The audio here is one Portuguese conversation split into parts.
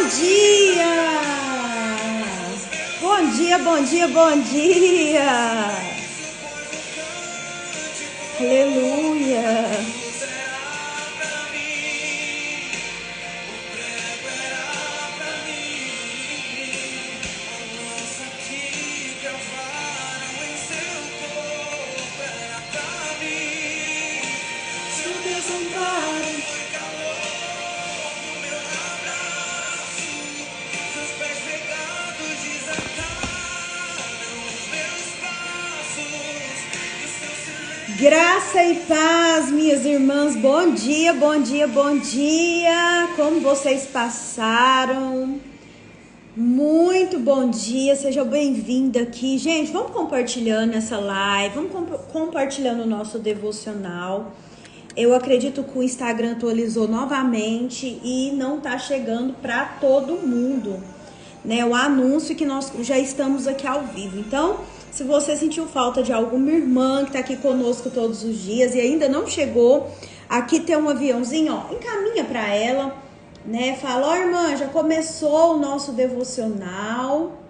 Bom dia! Bom dia, bom dia, bom dia! Aleluia! Graça e paz, minhas irmãs, bom dia, bom dia, bom dia, como vocês passaram? Muito bom dia, seja bem-vindo aqui, gente, vamos compartilhando essa live, vamos compartilhando o nosso devocional. Eu acredito que o Instagram atualizou novamente e não tá chegando para todo mundo, né, o anúncio que nós já estamos aqui ao vivo, então... Se você sentiu falta de alguma irmã que tá aqui conosco todos os dias e ainda não chegou, aqui tem um aviãozinho, ó, encaminha para ela, né? Fala, ó, irmã, já começou o nosso devocional,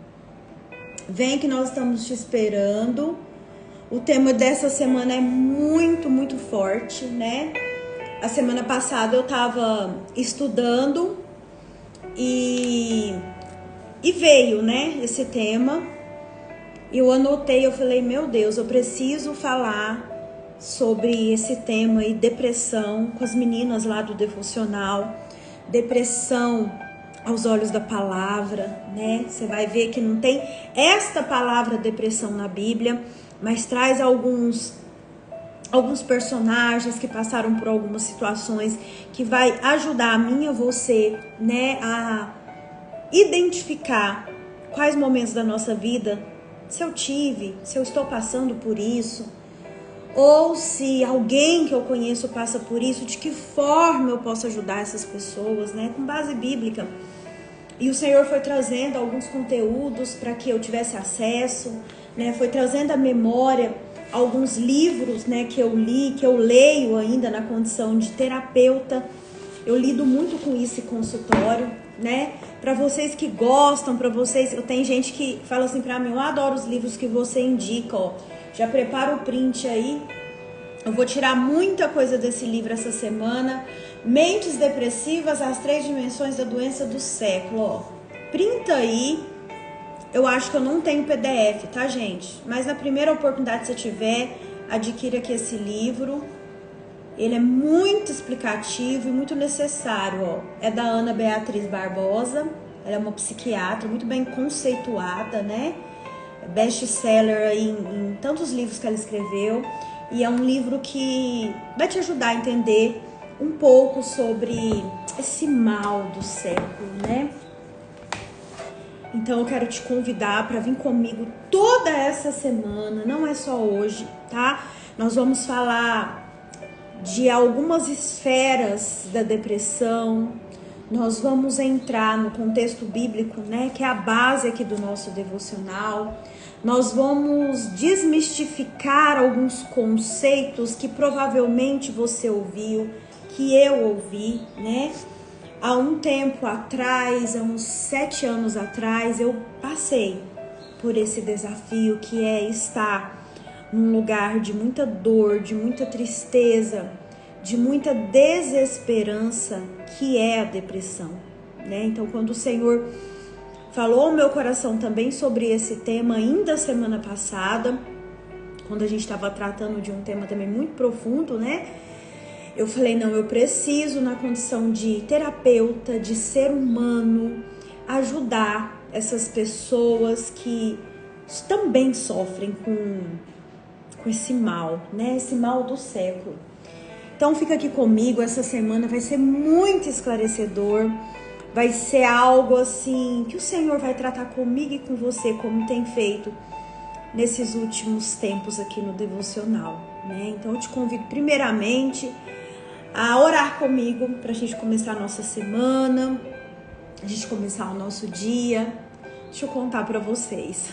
vem que nós estamos te esperando. O tema dessa semana é muito, muito forte, né? A semana passada eu tava estudando e veio, né, esse tema. Eu anotei, eu falei, meu Deus, eu preciso falar sobre esse tema e depressão com as meninas lá do devocional. Depressão aos olhos da palavra, né? Você vai ver que não tem esta palavra depressão na Bíblia, mas traz alguns personagens que passaram por algumas situações que vai ajudar a mim e você, né, a identificar quais momentos da nossa vida se eu estou passando por isso, ou se alguém que eu conheço passa por isso, de que forma eu posso ajudar essas pessoas, né, com base bíblica. E o Senhor foi trazendo alguns conteúdos para que eu tivesse acesso, né, foi trazendo à memória alguns livros, né, que eu li, que eu leio ainda na condição de terapeuta. Eu lido muito com isso em consultório, né? Para vocês que gostam, para vocês... Tem gente que fala assim para mim, eu adoro os livros que você indica, ó. Já prepara o print aí. Eu vou tirar muita coisa desse livro essa semana. Mentes Depressivas, as 3 dimensões da doença do século, ó. Printa aí. Eu acho que eu não tenho PDF, tá, gente? Mas na primeira oportunidade que você tiver, adquira aqui esse livro. Ele é muito explicativo e muito necessário, ó. É da Ana Beatriz Barbosa, ela é uma psiquiatra muito bem conceituada, né? Best-seller aí em tantos livros que ela escreveu. E é um livro que vai te ajudar a entender um pouco sobre esse mal do século, né? Então eu quero te convidar para vir comigo toda essa semana, não é só hoje, tá? Nós vamos falar de algumas esferas da depressão, nós vamos entrar no contexto bíblico, né, que é a base aqui do nosso devocional. Nós vamos desmistificar alguns conceitos que provavelmente você ouviu, que eu ouvi, né? Há um tempo atrás, há uns 7 anos atrás, eu passei por esse desafio que é estar num lugar de muita dor, de muita tristeza, de muita desesperança, que é a depressão, né? Então, quando o Senhor falou ao meu coração também sobre esse tema, ainda semana passada, quando a gente estava tratando de um tema também muito profundo, né? Eu falei, não, eu preciso, na condição de terapeuta, de ser humano, ajudar essas pessoas que também sofrem com esse mal, né? Esse mal do século. Então fica aqui comigo, essa semana vai ser muito esclarecedor, vai ser algo assim que o Senhor vai tratar comigo e com você, como tem feito nesses últimos tempos aqui no devocional, né? Então eu te convido primeiramente a orar comigo pra gente começar a nossa semana, a gente começar o nosso dia. Deixa eu contar pra vocês.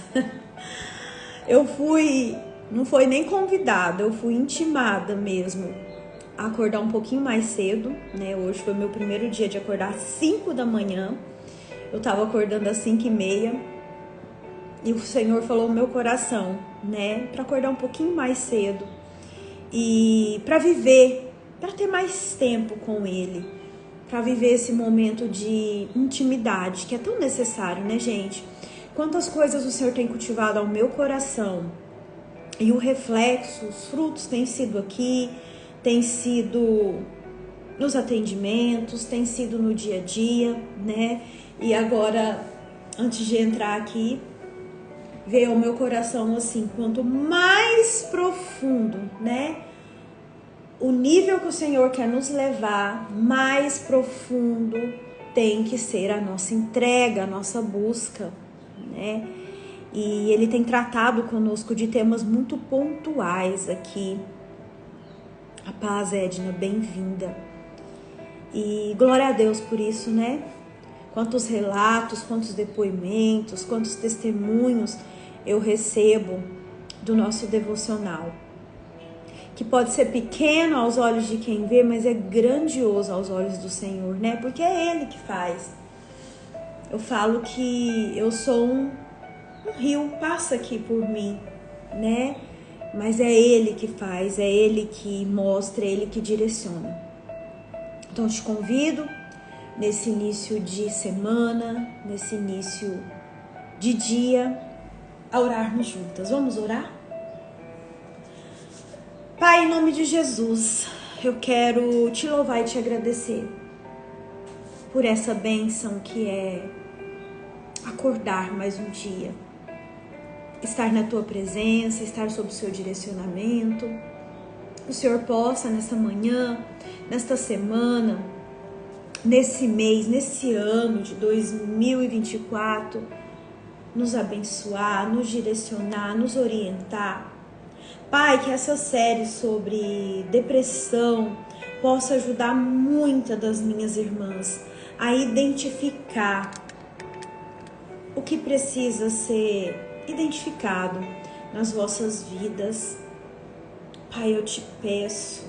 Não foi nem convidada, eu fui intimada mesmo a acordar um pouquinho mais cedo, né? Hoje foi meu primeiro dia de acordar às 5 da manhã. Eu tava acordando às 5h30 e o Senhor falou no meu coração, né, para acordar um pouquinho mais cedo e para viver, para ter mais tempo com Ele, para viver esse momento de intimidade que é tão necessário, né, gente? Quantas coisas o Senhor tem cultivado ao meu coração e o reflexo, os frutos têm sido aqui, têm sido nos atendimentos, têm sido no dia a dia, né? E agora, antes de entrar aqui, veio ao meu coração assim, quanto mais profundo, né? O nível que o Senhor quer nos levar, mais profundo tem que ser a nossa entrega, a nossa busca, né? E Ele tem tratado conosco de temas muito pontuais aqui. A paz, Edna, bem-vinda. E glória a Deus por isso, né? Quantos relatos, quantos depoimentos, quantos testemunhos eu recebo do nosso devocional. Que pode ser pequeno aos olhos de quem vê, mas é grandioso aos olhos do Senhor, né? Porque é Ele que faz. Eu falo que eu sou um rio, passa aqui por mim, né? Mas é Ele que faz, é Ele que mostra, é Ele que direciona. Então eu te convido nesse início de semana, nesse início de dia, a orarmos juntas. Vamos orar? Pai, em nome de Jesus, eu quero te louvar e te agradecer por essa bênção que é acordar mais um dia, estar na tua presença, estar sob o seu direcionamento. O Senhor possa nesta manhã, nesta semana, nesse mês, nesse ano de 2024, nos abençoar, nos direcionar, nos orientar. Pai, que essa série sobre depressão possa ajudar muitas das minhas irmãs a identificar o que precisa ser identificado nas vossas vidas. Pai, eu te peço,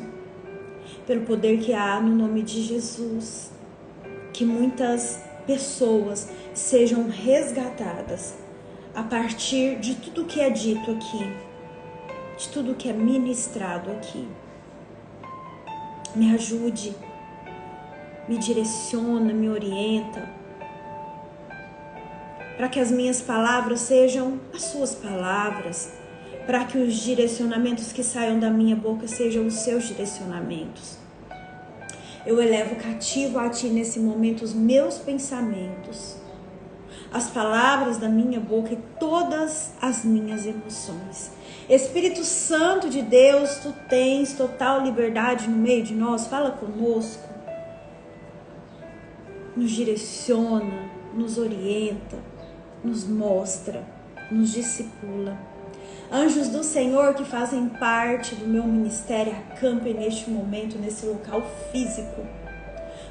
pelo poder que há no nome de Jesus, que muitas pessoas sejam resgatadas a partir de tudo que é dito aqui, de tudo que é ministrado aqui. Me ajude, me direciona, me orienta, para que as minhas palavras sejam as suas palavras, para que os direcionamentos que saiam da minha boca sejam os seus direcionamentos. Eu elevo cativo a ti nesse momento os meus pensamentos, as palavras da minha boca e todas as minhas emoções. Espírito Santo de Deus, tu tens total liberdade no meio de nós. Fala conosco, nos direciona, nos orienta, nos mostra, nos discipula. Anjos do Senhor que fazem parte do meu ministério, acampem neste momento, nesse local físico,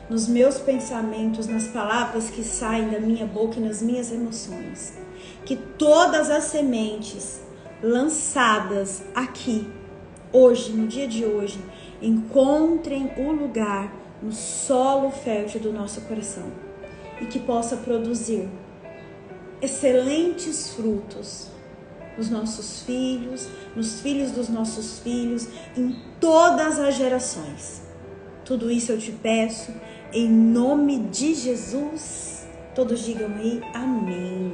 nos meus pensamentos, nas palavras que saem da minha boca e nas minhas emoções. Que todas as sementes lançadas aqui, hoje, no dia de hoje, encontrem o lugar no solo fértil do nosso coração e que possa produzir excelentes frutos nos nossos filhos, nos filhos dos nossos filhos, em todas as gerações. Tudo isso eu te peço em nome de Jesus. Todos digam aí amém.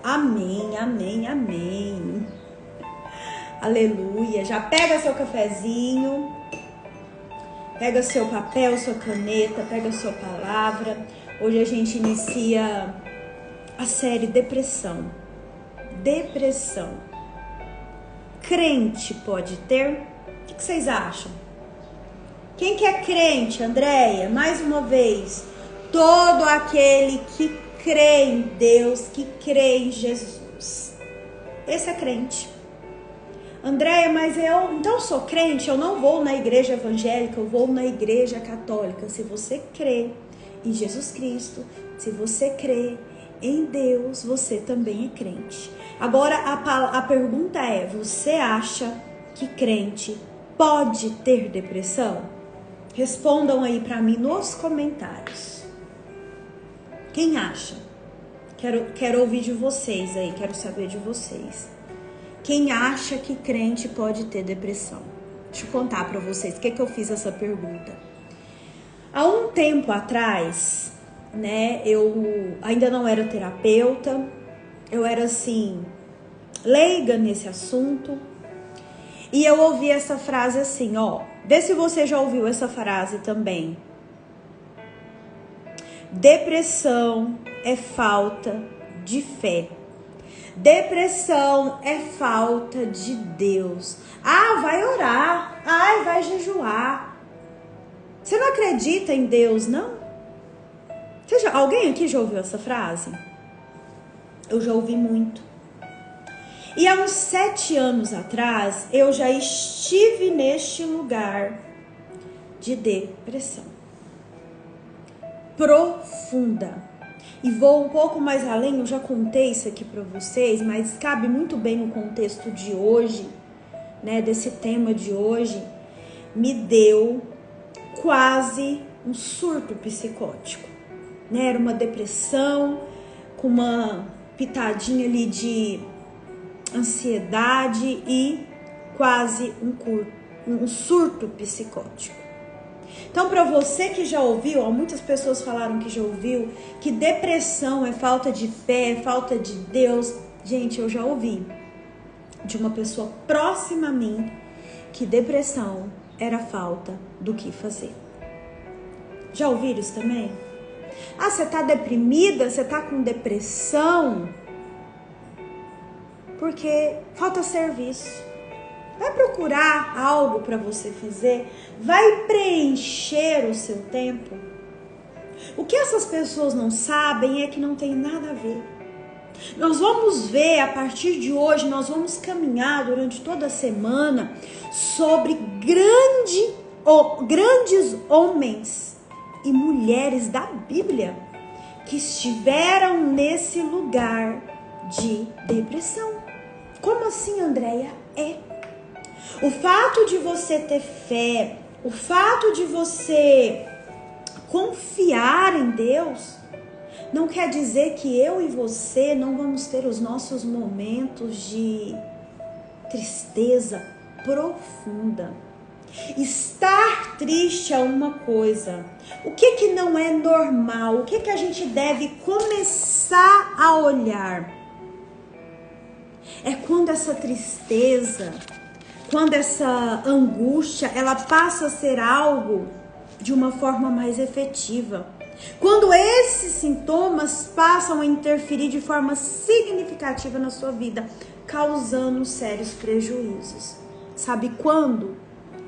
Amém, amém, amém. Aleluia. Já pega seu cafezinho, pega seu papel, sua caneta, pega sua palavra. Hoje a gente inicia a série Depressão. Depressão. Crente pode ter? O que vocês acham? Quem que é crente, Andréia? Mais uma vez, todo aquele que crê em Deus, que crê em Jesus. Esse é crente. Andréia, mas então eu sou crente, eu não vou na igreja evangélica, eu vou na igreja católica. Se você crê em Jesus Cristo, se você crê em Deus, você também é crente. Agora a pergunta é, você acha que crente pode ter depressão? Respondam aí para mim nos comentários. Quem acha? Quero ouvir de vocês aí, quero saber de vocês. Quem acha que crente pode ter depressão? Deixa eu contar pra vocês, por que eu fiz essa pergunta? Há um tempo atrás, né, eu ainda não era terapeuta, eu era assim, leiga nesse assunto, e eu ouvi essa frase assim, ó, vê se você já ouviu essa frase também. Depressão é falta de fé. Depressão é falta de Deus. Ah, vai orar. Ai, vai jejuar. Você não acredita em Deus, não? Alguém aqui já ouviu essa frase? Eu já ouvi muito. E há uns 7 anos atrás, eu já estive neste lugar de depressão profunda. E vou um pouco mais além, eu já contei isso aqui para vocês, mas cabe muito bem no contexto de hoje, né, desse tema de hoje. Me deu quase um surto psicótico, né? Era uma depressão com uma pitadinha ali de ansiedade e quase um surto psicótico. Então, para você que já ouviu, muitas pessoas falaram que já ouviu, que depressão é falta de fé, é falta de Deus. Gente, eu já ouvi de uma pessoa próxima a mim que depressão era falta do que fazer. Já ouviram isso também? Ah, você tá deprimida, você tá com depressão porque falta serviço. Vai procurar algo para você fazer, vai preencher o seu tempo. O que essas pessoas não sabem é que não tem nada a ver. Nós vamos ver a partir de hoje, nós vamos caminhar durante toda a semana sobre grandes homens e mulheres da Bíblia que estiveram nesse lugar de depressão. Como assim, Andréia? O fato de você ter fé, o fato de você confiar em Deus, não quer dizer que eu e você não vamos ter os nossos momentos de tristeza profunda. Estar triste é uma coisa. O que não é normal? O que a gente deve começar a olhar? É quando essa tristeza, quando essa angústia, ela passa a ser algo de uma forma mais efetiva. Quando esses sintomas passam a interferir de forma significativa na sua vida, causando sérios prejuízos. Sabe quando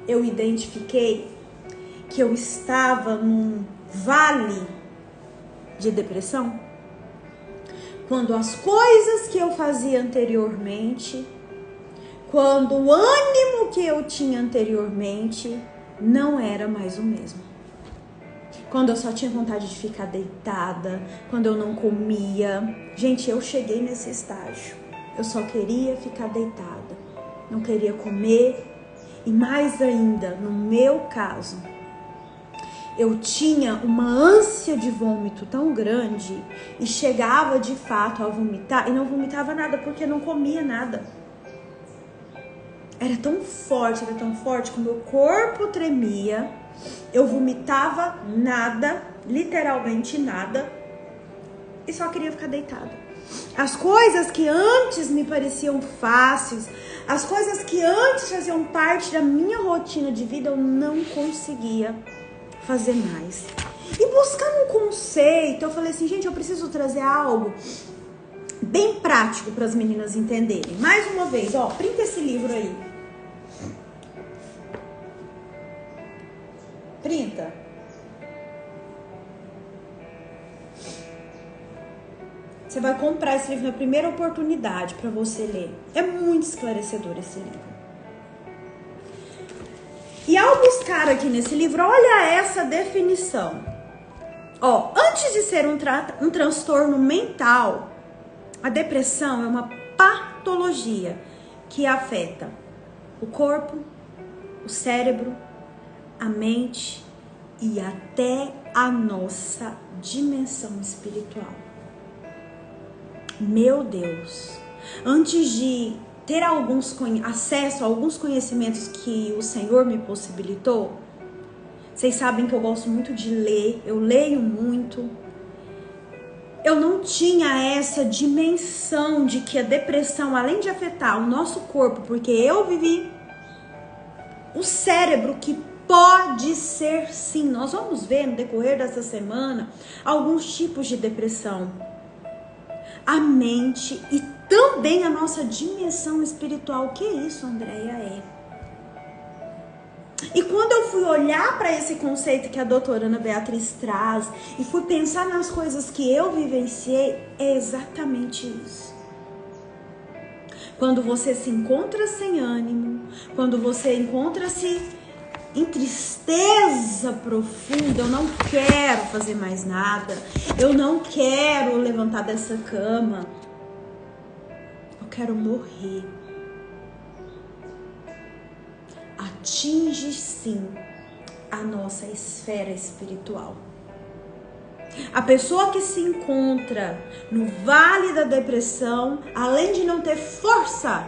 eu identifiquei que eu estava num vale de depressão? Quando as coisas que eu fazia anteriormente, quando o ânimo que eu tinha anteriormente não era mais o mesmo. Quando eu só tinha vontade de ficar deitada, quando eu não comia. Gente, eu cheguei nesse estágio. Eu só queria ficar deitada, não queria comer. E mais ainda, no meu caso, eu tinha uma ânsia de vômito tão grande e chegava de fato a vomitar e não vomitava nada porque não comia nada. Era tão forte que o meu corpo tremia, eu vomitava nada, literalmente nada, e só queria ficar deitada. As coisas que antes me pareciam fáceis, as coisas que antes faziam parte da minha rotina de vida, eu não conseguia fazer mais. E buscando um conceito, eu falei assim, gente, eu preciso trazer algo bem prático para as meninas entenderem. Mais uma vez, ó, printa esse livro aí. Printa. Você vai comprar esse livro na primeira oportunidade para você ler. É muito esclarecedor esse livro. E ao buscar aqui nesse livro, olha essa definição. Ó, antes de ser um transtorno mental, a depressão é uma patologia que afeta o corpo, o cérebro, a mente e até a nossa dimensão espiritual. Meu Deus, antes de ter acesso a alguns conhecimentos que o Senhor me possibilitou, vocês sabem que eu gosto muito de ler, eu leio muito. Eu não tinha essa dimensão de que a depressão, além de afetar o nosso corpo, porque eu vivi, o cérebro, que pode ser sim. Nós vamos ver no decorrer dessa semana alguns tipos de depressão. A mente e também a nossa dimensão espiritual. O que isso, Andréia, é? E quando eu fui olhar para esse conceito que a doutora Ana Beatriz traz e fui pensar nas coisas que eu vivenciei, é exatamente isso. Quando você se encontra sem ânimo, quando você encontra-se em tristeza profunda, eu não quero fazer mais nada, eu não quero levantar dessa cama, eu quero morrer. Atinge sim a nossa esfera espiritual. A pessoa que se encontra no vale da depressão, além de não ter força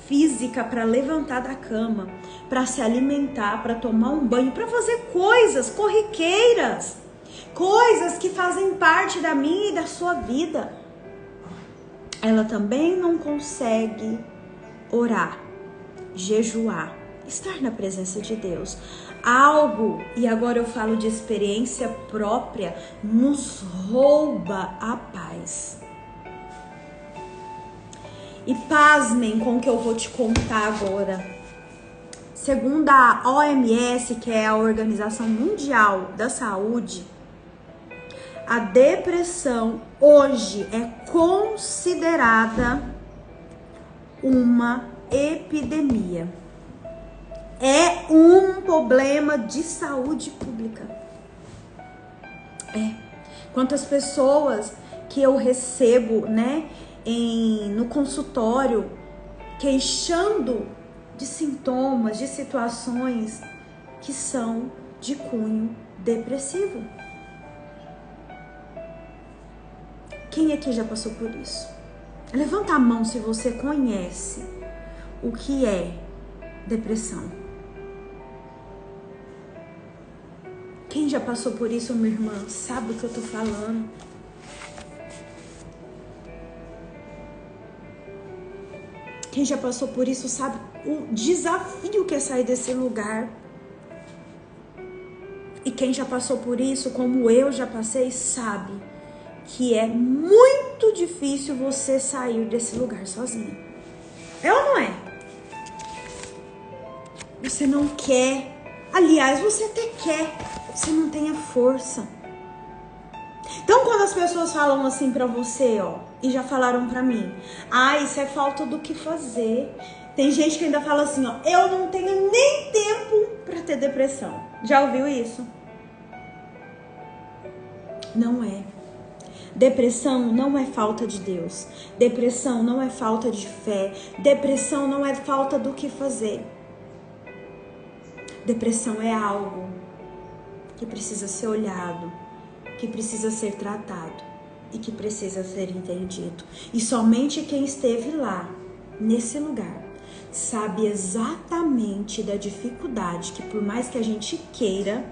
física para levantar da cama, para se alimentar, para tomar um banho, para fazer coisas corriqueiras, coisas que fazem parte da minha e da sua vida, ela também não consegue orar, jejuar, estar na presença de Deus. Algo, e agora eu falo de experiência própria, nos rouba a paz. E pasmem com o que eu vou te contar agora. Segundo a OMS, que é a Organização Mundial da Saúde, a depressão hoje é considerada uma epidemia. É um problema de saúde pública. Quantas pessoas que eu recebo, no consultório, queixando de sintomas, de situações que são de cunho depressivo. Quem aqui já passou por isso? Levanta a mão se você conhece o que é depressão. Quem já passou por isso, minha irmã, sabe o que eu tô falando? Quem já passou por isso sabe o desafio que é sair desse lugar. E quem já passou por isso, como eu já passei, sabe que é muito difícil você sair desse lugar sozinho. É ou não é? Você não quer. Aliás, você até quer. Você não tem a força. Então, quando as pessoas falam assim pra você, e já falaram pra mim, isso é falta do que fazer. Tem gente que ainda fala assim, eu não tenho nem tempo pra ter depressão. Já ouviu isso? Não é. Depressão não é falta de Deus. Depressão não é falta de fé. Depressão não é falta do que fazer. Depressão é algo que precisa ser olhado, que precisa ser tratado e que precisa ser entendido. E somente quem esteve lá, nesse lugar, sabe exatamente da dificuldade que, por mais que a gente queira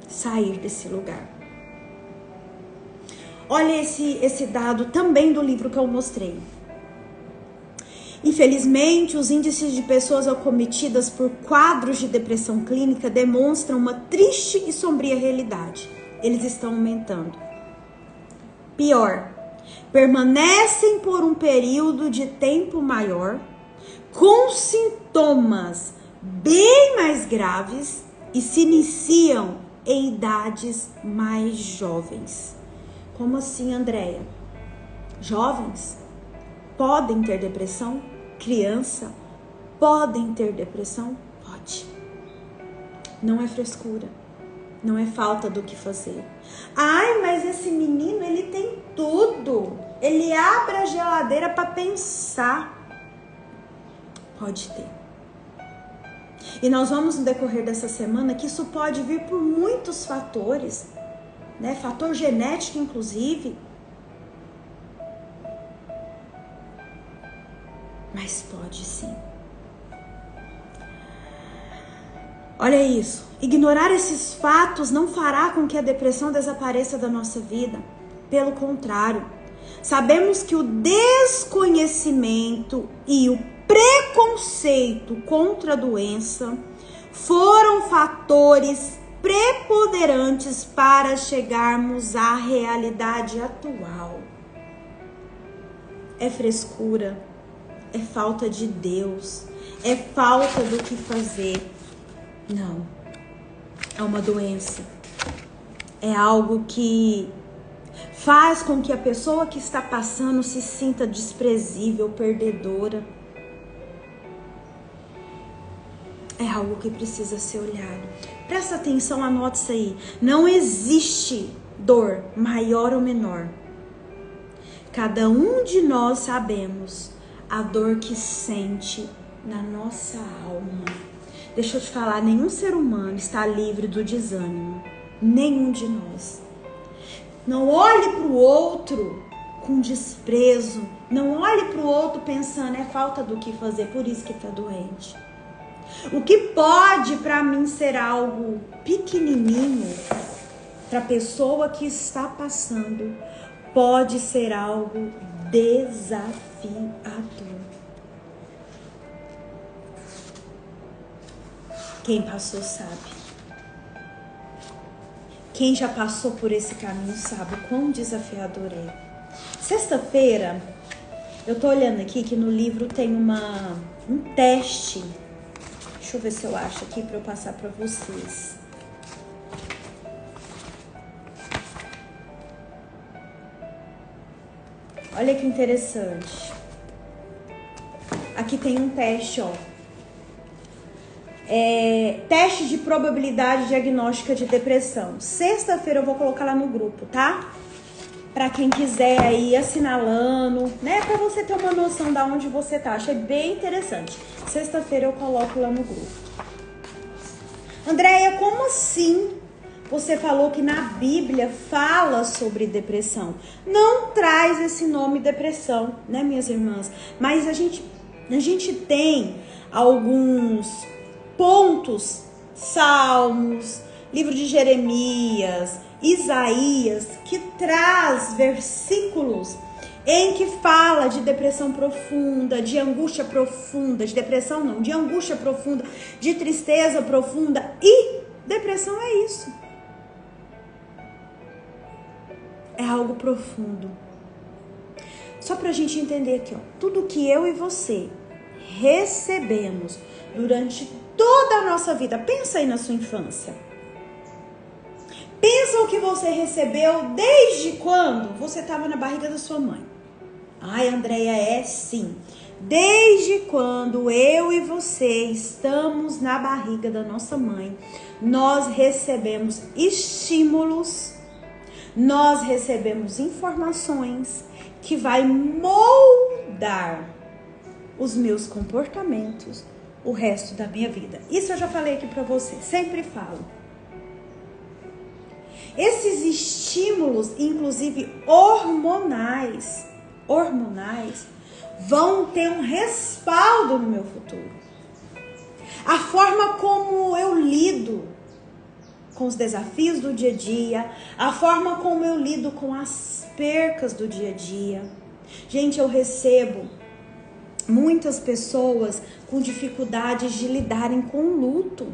sair desse lugar. Olha esse dado também do livro que eu mostrei. Infelizmente, os índices de pessoas acometidas por quadros de depressão clínica demonstram uma triste e sombria realidade. Eles estão aumentando. Pior, permanecem por um período de tempo maior, com sintomas bem mais graves e se iniciam em idades mais jovens. Como assim, Andréia? Jovens podem ter depressão? Criança podem ter depressão? Pode. Não é frescura. Não é falta do que fazer. Mas esse menino, ele tem tudo. Ele abre a geladeira para pensar. Pode ter. E nós vamos no decorrer dessa semana que isso pode vir por muitos fatores, Fator genético, inclusive. mas pode sim. Olha isso. Ignorar esses fatos não fará com que a depressão desapareça da nossa vida. Pelo contrário, sabemos que o desconhecimento e o preconceito contra a doença foram fatores preponderantes para chegarmos à realidade atual. É frescura, é falta de Deus, é falta do que fazer. Não, é uma doença. É algo que faz com que a pessoa que está passando se sinta desprezível, perdedora. É algo que precisa ser olhado. Presta atenção, anote isso aí. Não existe dor maior ou menor. Cada um de nós sabemos a dor que sente na nossa alma. Deixa eu te falar, nenhum ser humano está livre do desânimo. Nenhum de nós. Não olhe para o outro com desprezo. Não olhe para o outro pensando, é falta do que fazer, por isso que está doente. O que pode para mim ser algo pequenininho, para a pessoa que está passando, pode ser algo desafiador. Quem passou sabe. Quem já passou por esse caminho sabe o quão desafiador é. Sexta-feira, eu tô olhando aqui que no livro tem um teste. Deixa eu ver se eu acho aqui para eu passar para vocês. Olha que interessante. Aqui tem um teste, ó. Teste de probabilidade diagnóstica de depressão. Sexta-feira eu vou colocar lá no grupo, tá? Pra quem quiser aí assinalando, né? Pra você ter uma noção de onde você tá. Achei bem interessante. Sexta-feira eu coloco lá no grupo. Andréia, como assim você falou que na Bíblia fala sobre depressão? Não traz esse nome depressão, né, minhas irmãs? Mas a gente tem alguns pontos, Salmos, livro de Jeremias, Isaías, que traz versículos em que fala de depressão profunda, de angústia profunda, de depressão não, de angústia profunda, de tristeza profunda, e depressão é isso. É algo profundo. Só pra gente entender aqui, ó, tudo que eu e você recebemos durante toda a nossa vida. Pensa aí na sua infância. Pensa o que você recebeu desde quando você estava na barriga da sua mãe. Ai, Andréia, é sim. Desde quando eu e você estamos na barriga da nossa mãe, nós recebemos estímulos, nós recebemos informações que vai moldar os meus comportamentos, o resto da minha vida. Isso eu já falei aqui pra você, sempre falo. Esses estímulos, inclusive hormonais, vão ter um respaldo no meu futuro. A forma como eu lido com os desafios do dia a dia, a forma como eu lido com as percas do dia a dia. Gente, eu recebo muitas pessoas com dificuldades de lidarem com o luto.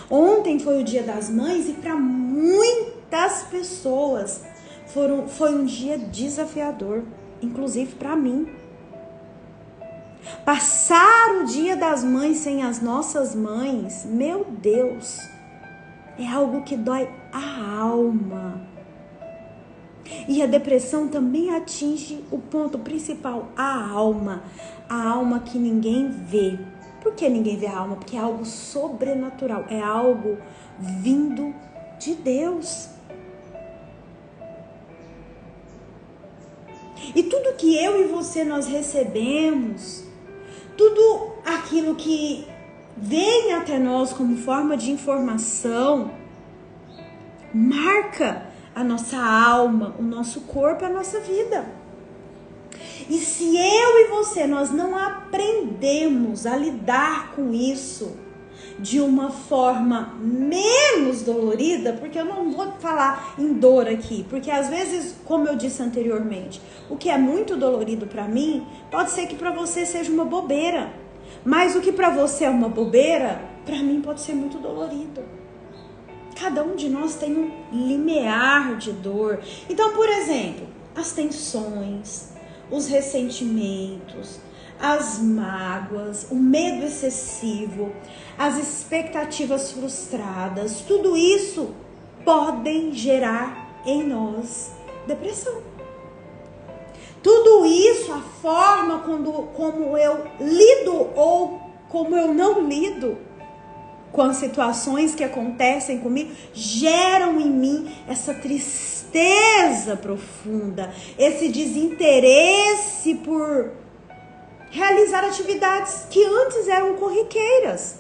Ontem foi o Dia das Mães e para muitas pessoas foi um dia desafiador, inclusive para mim. Passar o Dia das Mães sem as nossas mães, meu Deus, é algo que dói a alma. E a depressão também atinge o ponto principal, a alma que ninguém vê. Por que ninguém vê a alma? Porque é algo sobrenatural, é algo vindo de Deus. E tudo que eu e você nós recebemos, tudo aquilo que vem até nós como forma de informação, marca a nossa alma, o nosso corpo, a nossa vida. E se eu e você, nós não aprendemos a lidar com isso de uma forma menos dolorida, porque eu não vou falar em dor aqui, porque às vezes, como eu disse anteriormente, o que é muito dolorido para mim, pode ser que para você seja uma bobeira, mas o que para você é uma bobeira, para mim pode ser muito dolorido. Cada um de nós tem um limiar de dor. Então, por exemplo, as tensões, os ressentimentos, as mágoas, o medo excessivo, as expectativas frustradas, tudo isso podem gerar em nós depressão. Tudo isso, a forma como eu lido ou como eu não lido com as situações que acontecem comigo, geram em mim essa tristeza profunda, esse desinteresse por realizar atividades que antes eram corriqueiras.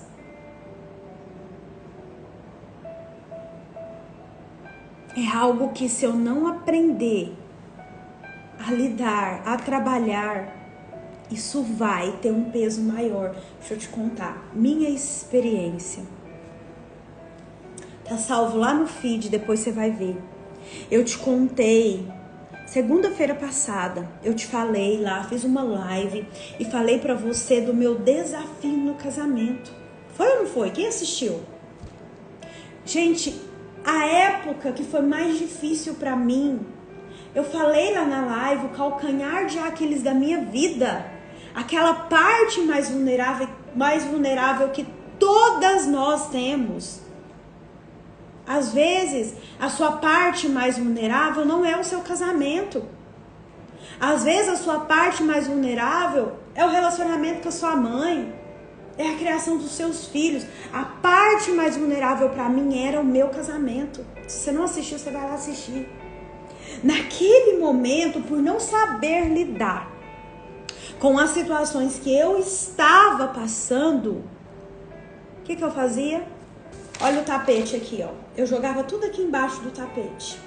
É algo que, se eu não aprender a lidar, a trabalhar, isso vai ter um peso maior. Deixa eu te contar, minha experiência. Tá salvo lá no feed, depois você vai ver. Eu te contei, segunda-feira passada, eu te falei lá, fiz uma live e falei pra você do meu desafio no casamento. Foi ou não foi? Quem assistiu? Gente, a época que foi mais difícil pra mim, eu falei lá na live, o calcanhar de Aquiles da minha vida, aquela parte mais vulnerável que todas nós temos. Às vezes, a sua parte mais vulnerável não é o seu casamento. Às vezes, a sua parte mais vulnerável é o relacionamento com a sua mãe, é a criação dos seus filhos. A parte mais vulnerável para mim era o meu casamento. Se você não assistiu, você vai lá assistir. Naquele momento, por não saber lidar com as situações que eu estava passando, o que eu fazia? Olha o tapete aqui, ó. Eu jogava tudo aqui embaixo do tapete.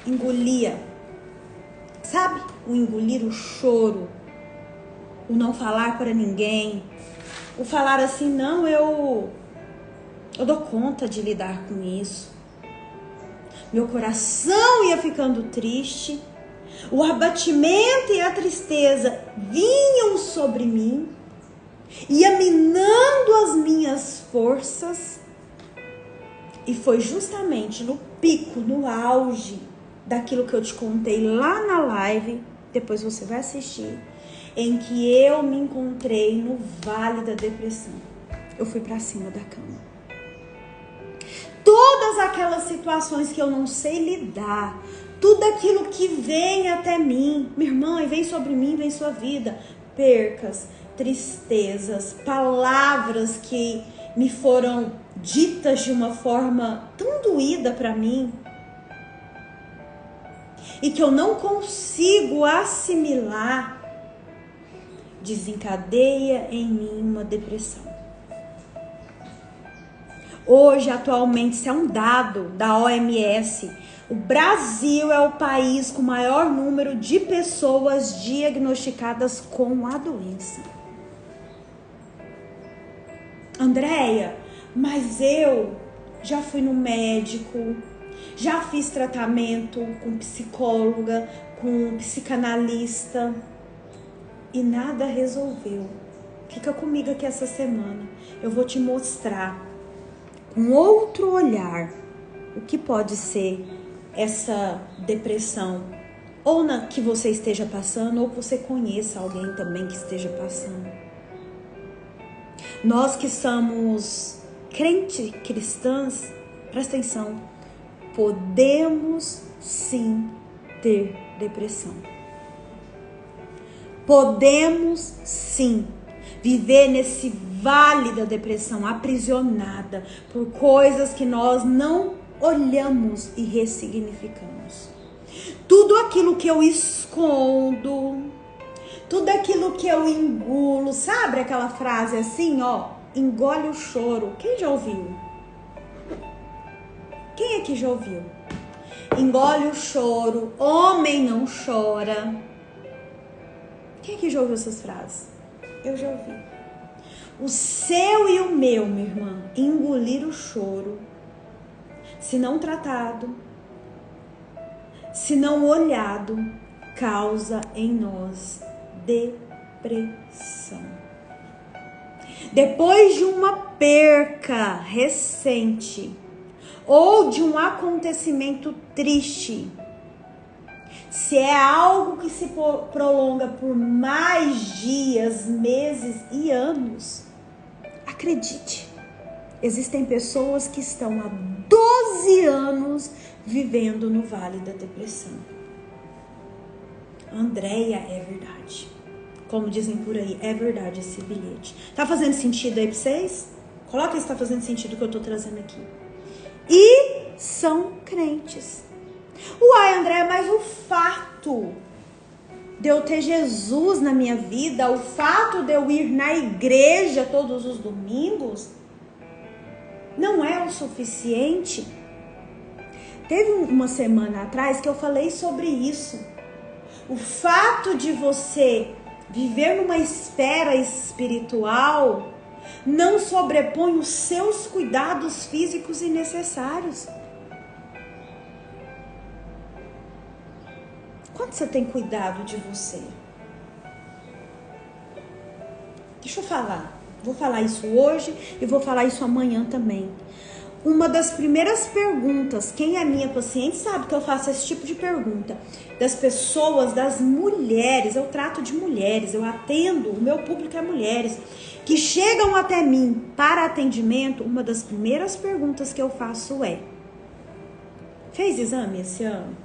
Engolia. Sabe? O engolir o choro. O não falar para ninguém. O falar assim, não, eu dou conta de lidar com isso. Meu coração ia ficando triste. O abatimento e a tristeza vinham sobre mim. Ia minando as minhas forças. E foi justamente no pico, no auge daquilo que eu te contei lá na live, depois você vai assistir, em que eu me encontrei no vale da depressão. Eu fui pra cima da cama. Todas aquelas situações que eu não sei lidar, tudo aquilo que vem até mim, minha irmã, e vem sobre mim, vem sua vida, percas, tristezas, palavras que me foram ditas de uma forma tão doída para mim e que eu não consigo assimilar, desencadeia em mim uma depressão. Hoje, atualmente, isso é um dado da OMS. O Brasil é o país com o maior número de pessoas diagnosticadas com a doença. Andréia, mas eu já fui no médico, já fiz tratamento com psicóloga, com psicanalista e nada resolveu. Fica comigo aqui essa semana. Eu vou te mostrar com outro olhar o que pode ser essa depressão, ou que você esteja passando, ou que você conheça alguém também que esteja passando. Nós que somos crentes, cristãs, presta atenção, podemos sim ter depressão. Podemos sim viver nesse vale da depressão, aprisionada por coisas que nós não olhamos e ressignificamos. Tudo aquilo que eu escondo, tudo aquilo que eu engulo, sabe aquela frase assim, ó, engole o choro. Quem já ouviu? Quem aqui já ouviu? Engole o choro, homem não chora. Quem aqui já ouviu essas frases? Eu já ouvi. O seu e o meu, minha irmã, engolir o choro, se não tratado, se não olhado, causa em nós depressão. Depois de uma perca recente ou de um acontecimento triste, se é algo que se prolonga por mais dias, meses e anos, acredite, existem pessoas que estão há 12 anos vivendo no vale da depressão. Andréia, é verdade. Como dizem por aí, é verdade esse bilhete. Tá fazendo sentido aí pra vocês? Coloca se tá fazendo sentido o que eu tô trazendo aqui. E são crentes. Uai, André, mas o fato de eu ter Jesus na minha vida, o fato de eu ir na igreja todos os domingos, não é o suficiente? Teve uma semana atrás que eu falei sobre isso. O fato de você viver numa esfera espiritual não sobrepõe os seus cuidados físicos e necessários. Quanto você tem cuidado de você? Deixa eu falar. Vou falar isso hoje e vou falar isso amanhã também. Uma das primeiras perguntas, quem é minha paciente sabe que eu faço esse tipo de pergunta, das pessoas, das mulheres, eu trato de mulheres, eu atendo, o meu público é mulheres, que chegam até mim para atendimento, uma das primeiras perguntas que eu faço é: fez exame esse ano?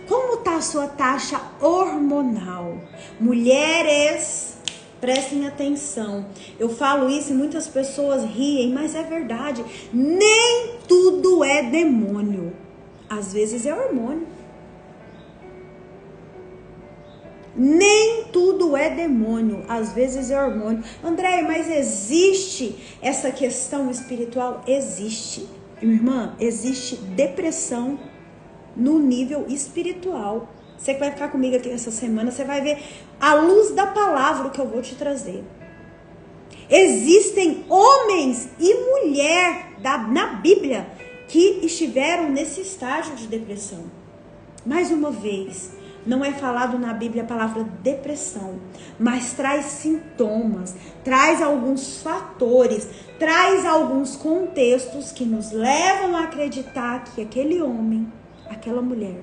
Como está a sua taxa hormonal? Mulheres, prestem atenção. Eu falo isso e muitas pessoas riem, mas é verdade. Nem tudo é demônio. Às vezes é hormônio. Nem tudo é demônio. Às vezes é hormônio. André, mas existe essa questão espiritual? Existe. Minha irmã, existe depressão no nível espiritual. Você que vai ficar comigo aqui essa semana, você vai ver a luz da palavra que eu vou te trazer. Existem homens e mulheres na Bíblia que estiveram nesse estágio de depressão. Mais uma vez, não é falado na Bíblia a palavra depressão, mas traz sintomas, traz alguns fatores, traz alguns contextos que nos levam a acreditar que aquele homem, aquela mulher,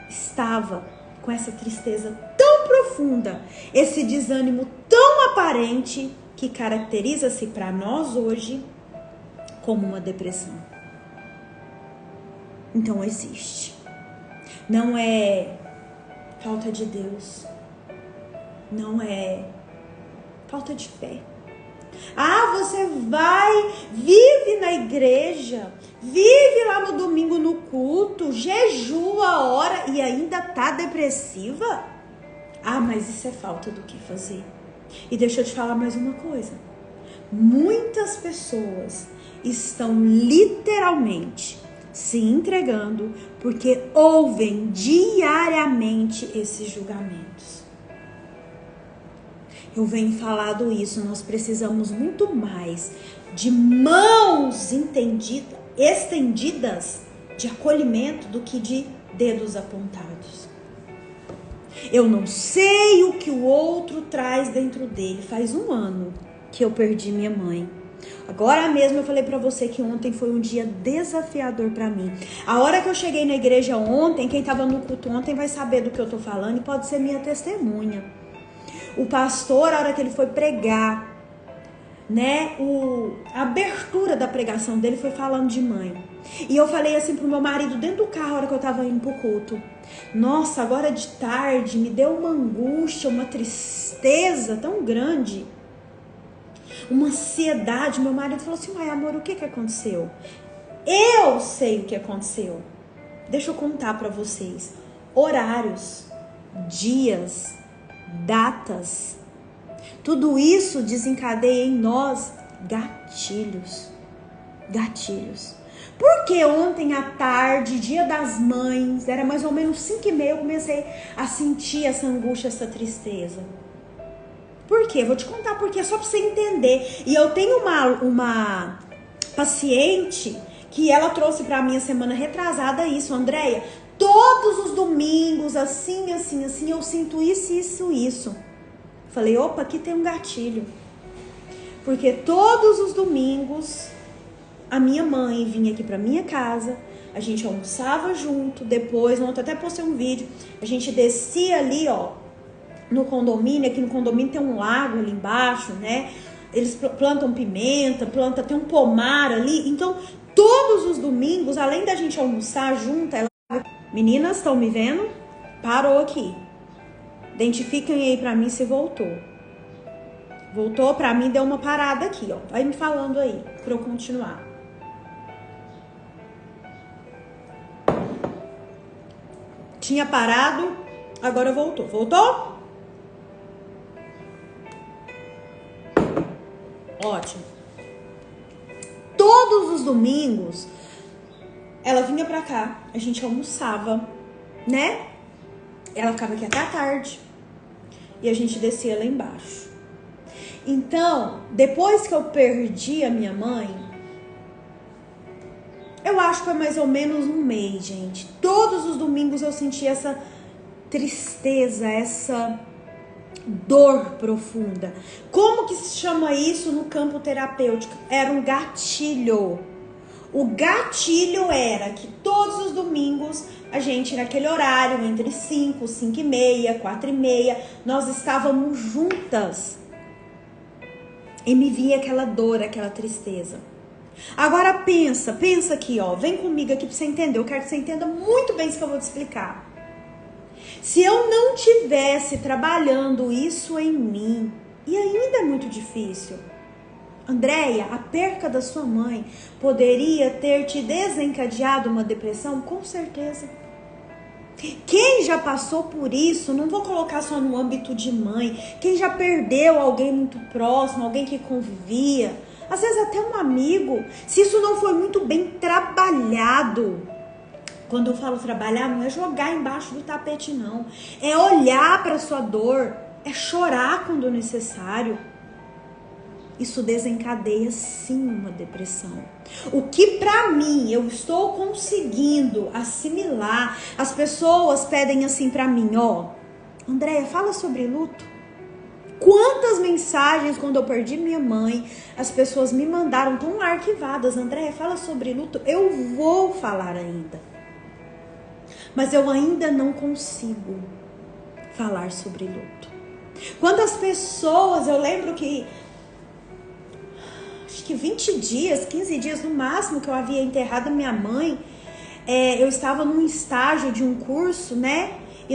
estava com essa tristeza tão profunda, esse desânimo tão aparente, que caracteriza-se para nós hoje como uma depressão. Então existe. Não é falta de Deus, não é falta de fé. Ah, você vai, vive na igreja, vive lá no domingo no culto, jejua, ora e ainda tá depressiva? Ah, mas isso é falta do que fazer. E deixa eu te falar mais uma coisa. Muitas pessoas estão literalmente se entregando porque ouvem diariamente esses julgamentos. Eu venho falado isso, nós precisamos muito mais de mãos estendidas de acolhimento do que de dedos apontados. Eu não sei o que o outro traz dentro dele. Faz 1 ano que eu perdi minha mãe. Agora mesmo eu falei pra você que ontem foi um dia desafiador pra mim. A hora que eu cheguei na igreja ontem, quem tava no culto ontem vai saber do que eu tô falando e pode ser minha testemunha. O pastor, a hora que ele foi pregar, né, a abertura da pregação dele foi falando de mãe. E eu falei assim pro meu marido dentro do carro, a hora que eu tava indo pro culto: nossa, agora de tarde me deu uma angústia, uma tristeza tão grande, uma ansiedade. Meu marido falou assim: uai, amor, o que aconteceu? Eu sei o que aconteceu. Deixa eu contar pra vocês. Horários, dias, datas, tudo isso desencadeia em nós gatilhos. Porque ontem à tarde, dia das mães, era mais ou menos 5h30, eu comecei a sentir essa angústia, essa tristeza. Por quê? Vou te contar porque, só pra você entender. E eu tenho uma paciente que ela trouxe pra mim a semana retrasada isso, Andréia, todos os domingos, assim, eu sinto isso. Falei, opa, aqui tem um gatilho. Porque todos os domingos a minha mãe vinha aqui pra minha casa, a gente almoçava junto, depois, ontem até postei um vídeo, a gente descia ali, ó, no condomínio, aqui no condomínio tem um lago ali embaixo, né? Eles plantam pimenta, tem um pomar ali, então todos os domingos, além da gente almoçar junto, ela... Meninas, estão me vendo? Parou aqui. Identifiquem aí pra mim se voltou. Voltou pra mim, deu uma parada aqui, ó. Vai me falando aí, pra eu continuar. Tinha parado, agora voltou. Voltou? Ótimo. Todos os domingos, ela vinha pra cá, a gente almoçava, né? Ela ficava aqui até a tarde e a gente descia lá embaixo. Então, depois que eu perdi a minha mãe, eu acho que foi mais ou menos um mês, gente. Todos os domingos eu sentia essa tristeza, essa dor profunda. Como que se chama isso no campo terapêutico? Era um gatilho. O gatilho era que todos os domingos a gente, naquele horário, entre 5, 5h30, 4h30, nós estávamos juntas. E me vinha aquela dor, aquela tristeza. Agora pensa aqui, ó. Vem comigo aqui pra você entender. Eu quero que você entenda muito bem isso que eu vou te explicar. Se eu não tivesse trabalhando isso em mim, e ainda é muito difícil, Andréia, a perca da sua mãe poderia ter te desencadeado uma depressão? Com certeza. Quem já passou por isso, não vou colocar só no âmbito de mãe, quem já perdeu alguém muito próximo, alguém que convivia, às vezes até um amigo, se isso não foi muito bem trabalhado. Quando eu falo trabalhar, não é jogar embaixo do tapete, não. É olhar para sua dor, é chorar quando necessário. Isso desencadeia sim uma depressão. O que pra mim eu estou conseguindo assimilar, as pessoas pedem assim pra mim, ó, Andréia, fala sobre luto. Quantas mensagens quando eu perdi minha mãe, as pessoas me mandaram, estão arquivadas, Andréia, fala sobre luto. Eu vou falar ainda, mas eu ainda não consigo falar sobre luto. Quantas pessoas, eu lembro que 20 dias, 15 dias no máximo que eu havia enterrado minha mãe, eu estava num estágio de um curso, né? E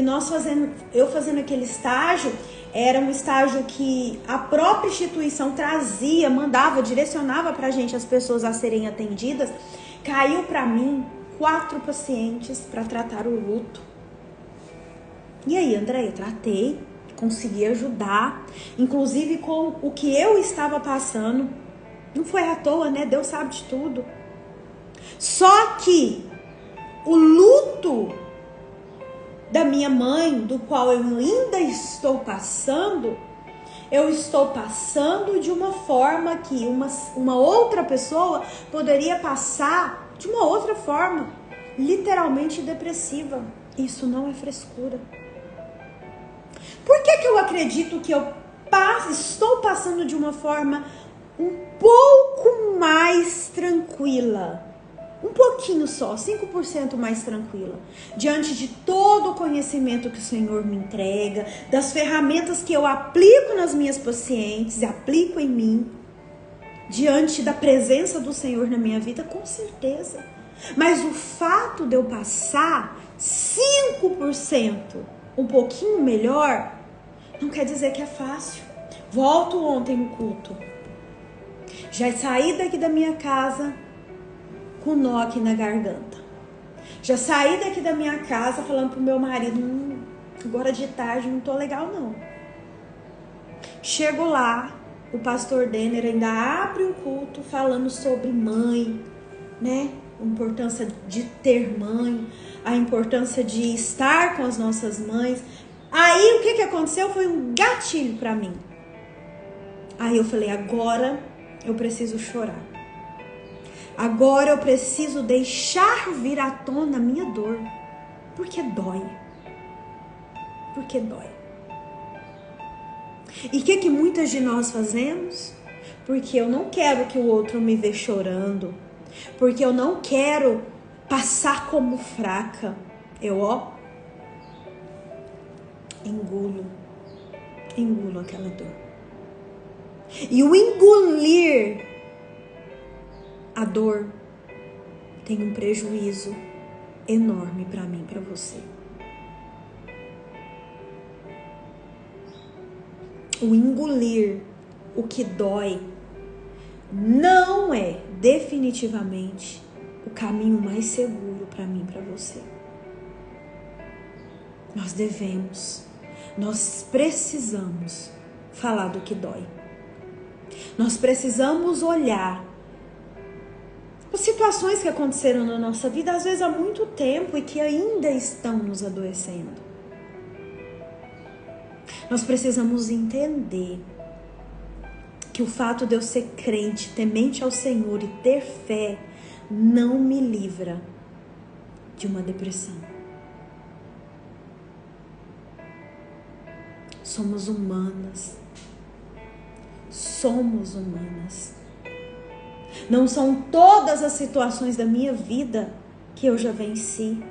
eu fazendo aquele estágio, era um estágio que a própria instituição trazia, mandava, direcionava pra gente as pessoas a serem atendidas. Caiu pra mim 4 pacientes para tratar o luto. E aí, André, eu tratei, consegui ajudar, inclusive com o que eu estava passando. Não foi à toa, né? Deus sabe de tudo. Só que o luto da minha mãe, do qual eu ainda estou passando, eu estou passando de uma forma que uma outra pessoa poderia passar de uma outra forma, literalmente depressiva. Isso não é frescura. Por que eu acredito que eu estou passando de uma forma um pouco mais tranquila, um pouquinho só, 5% mais tranquila, diante de todo o conhecimento que o Senhor me entrega, das ferramentas que eu aplico nas minhas pacientes, aplico em mim, diante da presença do Senhor na minha vida? Com certeza. Mas o fato de eu passar 5% um pouquinho melhor, não quer dizer que é fácil. Volto ontem no culto. Já saí daqui da minha casa com nó aqui na garganta. Já saí daqui da minha casa falando pro meu marido, agora de tarde não tô legal não. Chego lá, o pastor Denner ainda abre o culto falando sobre mãe, né? a importância de ter mãe, a importância de estar com as nossas mães. Aí o que aconteceu? Foi um gatilho para mim. Aí eu falei, agora eu preciso chorar. Agora eu preciso deixar vir à tona a minha dor. Porque dói. Porque dói. E o que muitas de nós fazemos? Porque eu não quero que o outro me veja chorando. Porque eu não quero passar como fraca. Eu, engulo aquela dor. E o engolir a dor tem um prejuízo enorme para mim, para você. O engolir o que dói não é definitivamente o caminho mais seguro para mim, para você. Nós precisamos falar do que dói. Nós precisamos olhar as situações que aconteceram na nossa vida, às vezes há muito tempo, e que ainda estão nos adoecendo. Nós precisamos entender que o fato de eu ser crente, temente ao Senhor e ter fé, não me livra de uma depressão. Somos humanas. Somos humanas. Não são todas as situações da minha vida que eu já venci,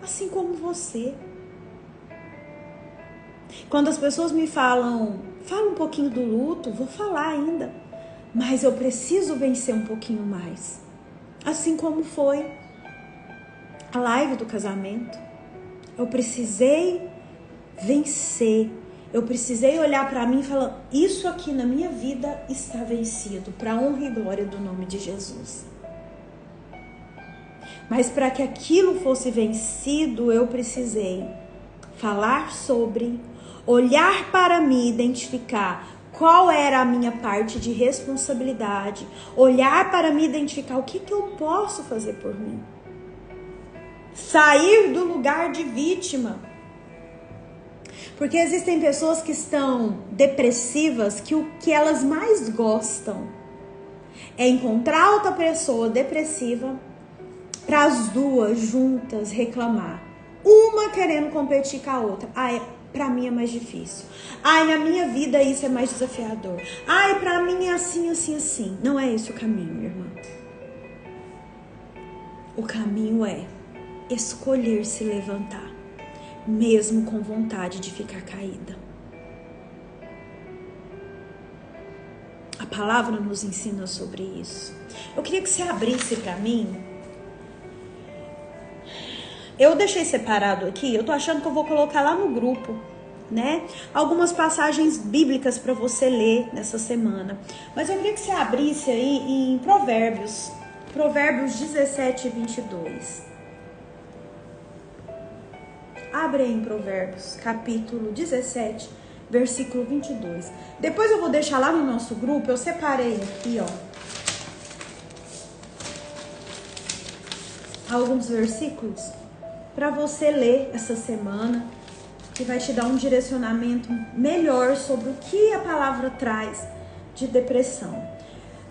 assim como você. Quando as pessoas me falam, fala um pouquinho do luto, vou falar ainda, mas eu preciso vencer um pouquinho mais. Assim como foi a live do casamento. Eu precisei vencer. Eu precisei olhar para mim e falar, isso aqui na minha vida está vencido, para a honra e glória do nome de Jesus. Mas para que aquilo fosse vencido, eu precisei falar sobre, olhar para mim, identificar qual era a minha parte de responsabilidade, olhar para mim, identificar o que eu posso fazer por mim. Sair do lugar de vítima. Porque existem pessoas que estão depressivas, que o que elas mais gostam é encontrar outra pessoa depressiva para as duas juntas reclamar. Uma querendo competir com a outra. Pra mim é mais difícil. Na minha vida isso é mais desafiador. Pra mim é assim, assim, assim. Não é esse o caminho, minha irmã. O caminho é escolher se levantar, mesmo com vontade de ficar caída. A palavra nos ensina sobre isso. Eu queria que você abrisse para mim. Eu deixei separado aqui, eu tô achando que eu vou colocar lá no grupo, né? Algumas passagens bíblicas para você ler nessa semana. Mas eu queria que você abrisse aí em Provérbios 17 e 22. Abre aí em Provérbios, capítulo 17, versículo 22. Depois eu vou deixar lá no nosso grupo, eu separei aqui, alguns versículos para você ler essa semana, que vai te dar um direcionamento melhor sobre o que a palavra traz de depressão.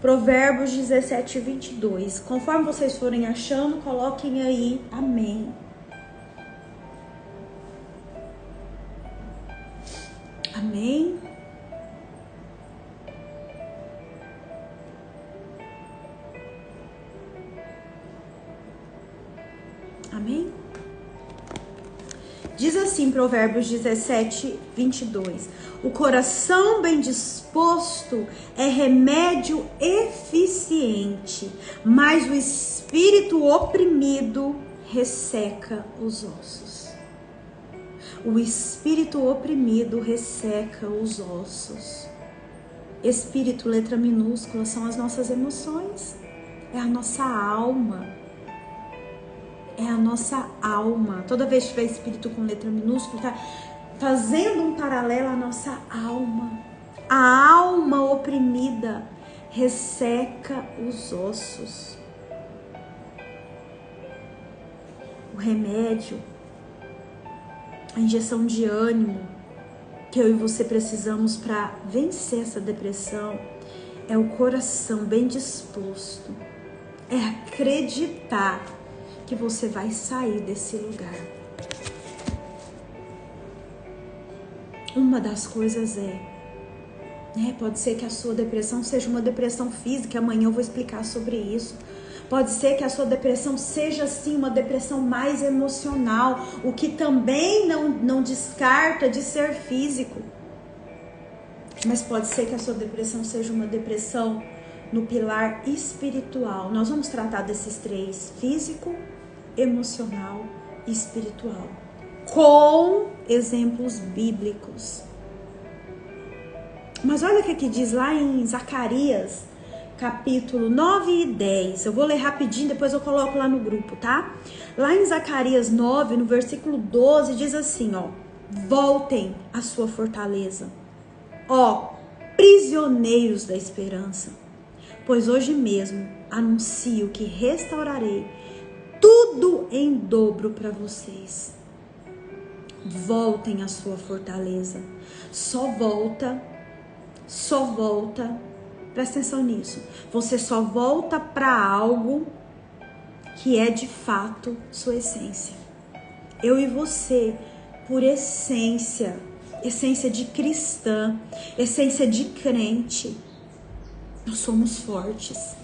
Provérbios 17, 22. Conforme vocês forem achando, coloquem aí, amém. Amém? Amém? Diz assim, Provérbios 17, 22. O coração bem disposto é remédio eficiente, mas o espírito oprimido resseca os ossos. O espírito oprimido resseca os ossos. Espírito, letra minúscula, são as nossas emoções. É a nossa alma. É a nossa alma. Toda vez que tiver espírito com letra minúscula, tá fazendo um paralelo à nossa alma. A alma oprimida resseca os ossos. remédio, a injeção de ânimo que eu e você precisamos para vencer essa depressão é o coração bem disposto, é acreditar que você vai sair desse lugar. Uma das coisas pode ser que a sua depressão seja uma depressão física, amanhã eu vou explicar sobre isso. Pode ser que a sua depressão seja, sim, uma depressão mais emocional, o que também não descarta de ser físico. Mas pode ser que a sua depressão seja uma depressão no pilar espiritual. Nós vamos tratar desses três: físico, emocional e espiritual, com exemplos bíblicos. Mas olha o que aqui diz lá em Zacarias, capítulo 9 e 10. Eu vou ler rapidinho, depois eu coloco lá no grupo, tá? Lá em Zacarias 9, no versículo 12, diz assim, voltem à sua fortaleza, prisioneiros da esperança, pois hoje mesmo anuncio que restaurarei tudo em dobro para vocês. Voltem à sua fortaleza. Só volta, presta atenção nisso, você só volta para algo que é de fato sua essência. Eu e você, por essência de cristã, essência de crente, nós somos fortes.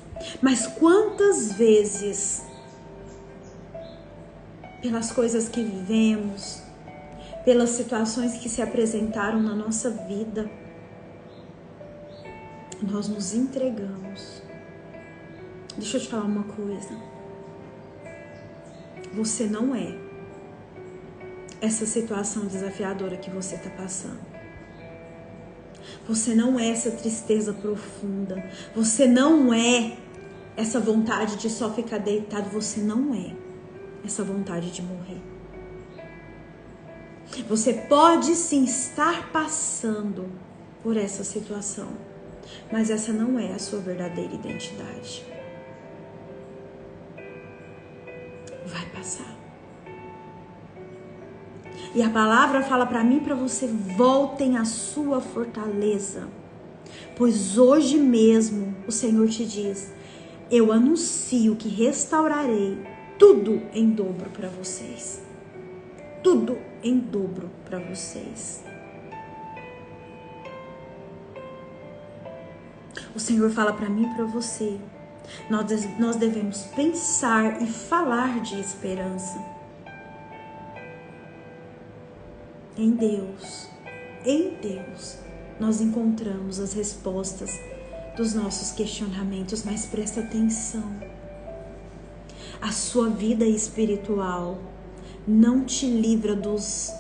Mas quantas vezes, pelas coisas que vivemos, pelas situações que se apresentaram na nossa vida, nós nos entregamos. Deixa eu te falar uma coisa. Você não é essa situação desafiadora que você está passando. Você não é essa tristeza profunda. Você não é essa vontade de só ficar deitado. Você não é essa vontade de morrer. Você pode sim estar passando por essa situação, mas essa não é a sua verdadeira identidade. Vai passar. E a palavra fala para mim e para você: voltem à sua fortaleza, pois hoje mesmo o Senhor te diz: eu anuncio que restaurarei tudo em dobro para vocês. Tudo em dobro para vocês. O Senhor fala para mim e para você: nós devemos pensar e falar de esperança. Em Deus nós encontramos as respostas dos nossos questionamentos. Mas presta atenção, a sua vida espiritual não te livra dos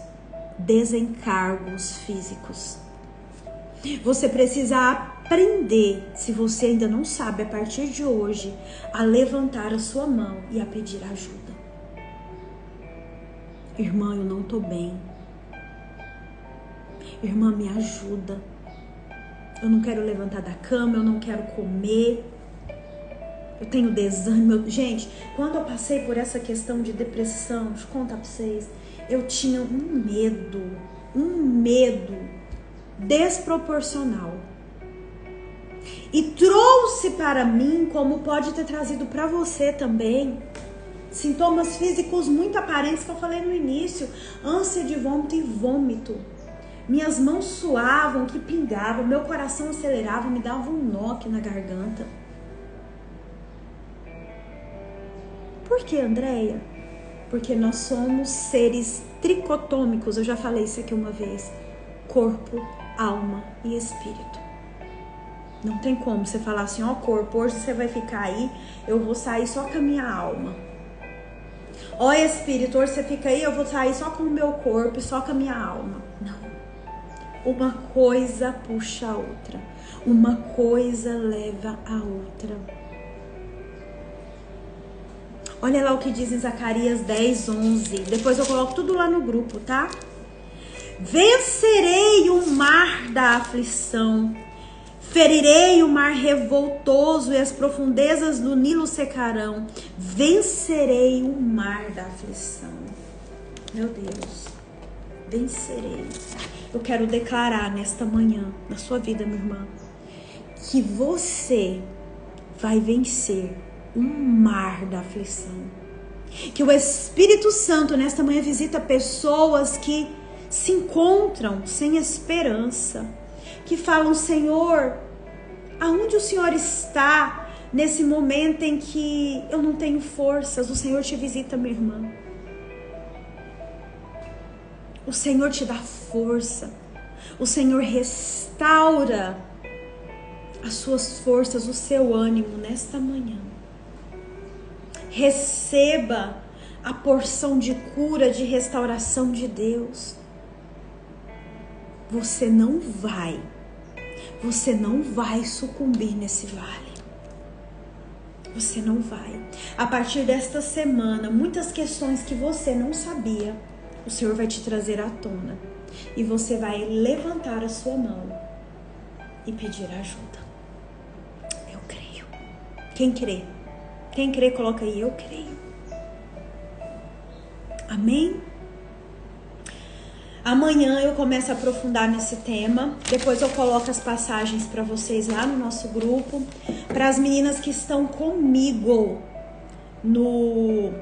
desencargos físicos. Você precisa aprender, se você ainda não sabe, a partir de hoje, a levantar a sua mão e a pedir ajuda. Irmã, eu não tô bem. Irmã, me ajuda. Eu não quero levantar da cama, eu não quero comer. Eu tenho desânimo. Gente, quando eu passei por essa questão de depressão, deixa eu contar pra vocês, eu tinha um medo desproporcional. E trouxe para mim, como pode ter trazido para você também, sintomas físicos muito aparentes que eu falei no início: ânsia de vômito e vômito. Minhas mãos suavam, que pingavam, meu coração acelerava, me dava um nó aqui na garganta. Por que, Andréia? Porque nós somos seres tricotômicos. Eu já falei isso aqui uma vez: corpo, alma e espírito. Não tem como você falar assim: corpo, hoje você vai ficar aí, eu vou sair só com a minha alma. Espírito, hoje você fica aí, eu vou sair só com o meu corpo e só com a minha alma. Não. Uma coisa puxa a outra. Uma coisa leva a outra. Olha lá o que diz em Zacarias 10, 11. Depois eu coloco tudo lá no grupo, tá? Vencerei o mar da aflição. Ferirei o mar revoltoso e as profundezas do Nilo secarão. Vencerei o mar da aflição. Meu Deus, vencerei. Eu quero declarar nesta manhã, na sua vida, minha irmã, que você vai vencer o mar da aflição. Que o Espírito Santo nesta manhã visita pessoas que se encontram sem esperança, que falam: Senhor, aonde o Senhor está nesse momento em que eu não tenho forças? O Senhor te visita, minha irmã. O Senhor te dá força. O Senhor restaura as suas forças, o seu ânimo nesta manhã. Receba a porção de cura, de restauração de Deus. Você não vai sucumbir nesse vale. Você não vai. A partir desta semana, muitas questões que você não sabia, o Senhor vai te trazer à tona. E você vai levantar a sua mão e pedir ajuda. Eu creio. Quem crê? Quem crê, coloca aí: eu creio. Amém? Amanhã eu começo a aprofundar nesse tema. Depois eu coloco as passagens para vocês lá no nosso grupo. Para as meninas que estão comigo no...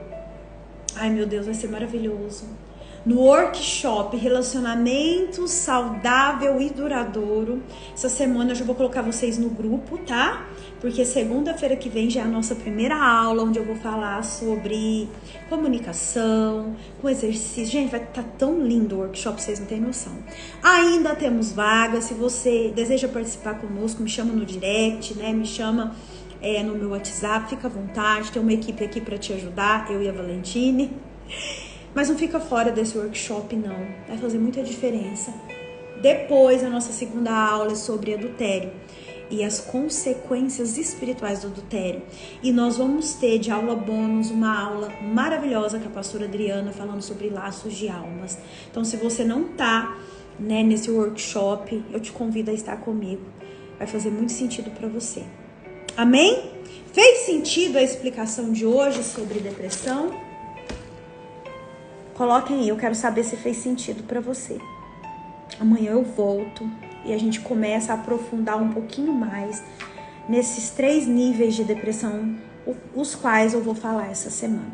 Ai, meu Deus, vai ser maravilhoso. No workshop Relacionamento Saudável e Duradouro. Essa semana eu já vou colocar vocês no grupo, tá? Porque segunda-feira que vem já é a nossa primeira aula, onde eu vou falar sobre comunicação, com exercício. Gente, vai estar tão lindo o workshop, vocês não têm noção. Ainda temos vagas. Se você deseja participar conosco, me chama no direct, né? Me chama no meu WhatsApp, fica à vontade. Tem uma equipe aqui para te ajudar, eu e a Valentine. Mas não fica fora desse workshop, não. Vai fazer muita diferença. Depois, a nossa segunda aula é sobre adultério e as consequências espirituais do adultério. E nós vamos ter de aula bônus uma aula maravilhosa com a pastora Adriana falando sobre laços de almas. Então, se você não tá, né, nesse workshop, eu te convido a estar comigo. Vai fazer muito sentido para você. Amém? Fez sentido a explicação de hoje sobre depressão? Coloquem aí, eu quero saber se fez sentido para você. Amanhã eu volto e a gente começa a aprofundar um pouquinho mais nesses 3 níveis de depressão, os quais eu vou falar essa semana.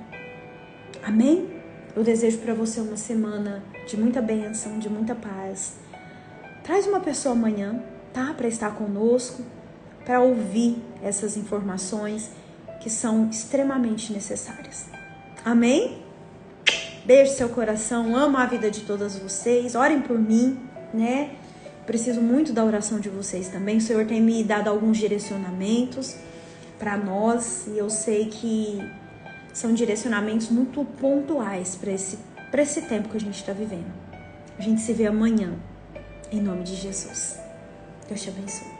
Amém? Eu desejo para você uma semana de muita bênção, de muita paz. Traz uma pessoa amanhã, tá? Para estar conosco, para ouvir essas informações que são extremamente necessárias. Amém? Beijo seu coração, amo a vida de todas vocês, orem por mim, né? Preciso muito da oração de vocês também. O Senhor tem me dado alguns direcionamentos para nós e eu sei que são direcionamentos muito pontuais para esse tempo que a gente está vivendo. A gente se vê amanhã, em nome de Jesus. Deus te abençoe.